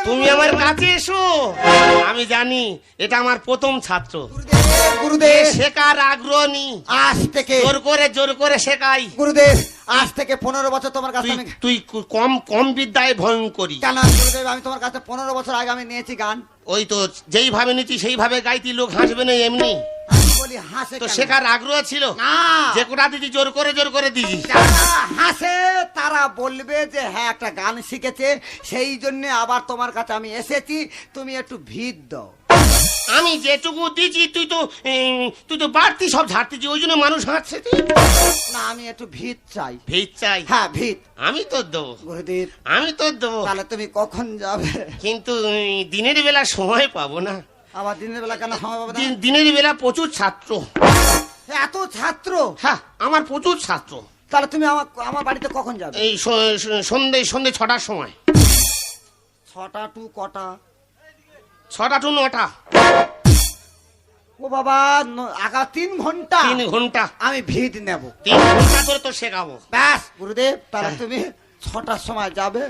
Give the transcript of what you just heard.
তুমি আমার কাছে এসো, আমি জানি এটা আমার প্রথম ছাত্র। গুরুদেব শেখার আগ্রহ নি, আজ থেকে জোর করে শেখাই। গুরুদেব আজ থেকে 15 বছর তোমার কাছে আমি তুই কম বিদ্যায় ভয়ঙ্করী। কেন গুরুদেব, আমি তোমার কাছে 15 বছর আগে আমি নিয়েছি গান। ওই তো যেইভাবে নিচ্ছি সেইভাবে গাইতি, লোক হাসবে না এমনি। আমি বলি হাসে তো কেন? শেখার আগ্রহ ছিল না, যে কোটা দিদি জোর করে দিদি। যারা হাসে তারা বলবে যে হ্যাঁ একটা গান শিখেছে, সেই জন্য আবার তোমার কাছে আমি এসেছি, তুমি একটু ভিড় দাও। আমি যেটুকু দিচ্ছি তুই তো বাড়তি সব ঝাড়তেছি, ওই জন্য মানুষ হাসছে। না, আমি একটু ভিড় চাই। ভিড় চাই? হ্যাঁ ভিড় আমি তো দেবো, গুরুদেব। আমি তো দেবো, তাহলে তুমি কখন যাবে? কিন্তু দিনের বেলা সময় পাবো না। আবার দিনের বেলা কেন সময় পাবে না? দিনের বেলা প্রচুর ছাত্র। এত ছাত্র? হ্যাঁ, আমার প্রচুর ছাত্র। তাহলে তুমি আমার বাড়িতে কখন যাবে? এই সন্ধ্যে 6টার সময়। 6টা টু কটা? 6টা টু 9টা। ও বাবা, আগা 3 ঘন্টা। 3 ঘন্টা আমি ভিড় নেব। 3 ঘন্টা ধরে তো শেখাবো। ব্যাস গুরুদেব, তাহলে তুমি 6টার সময় যাবে।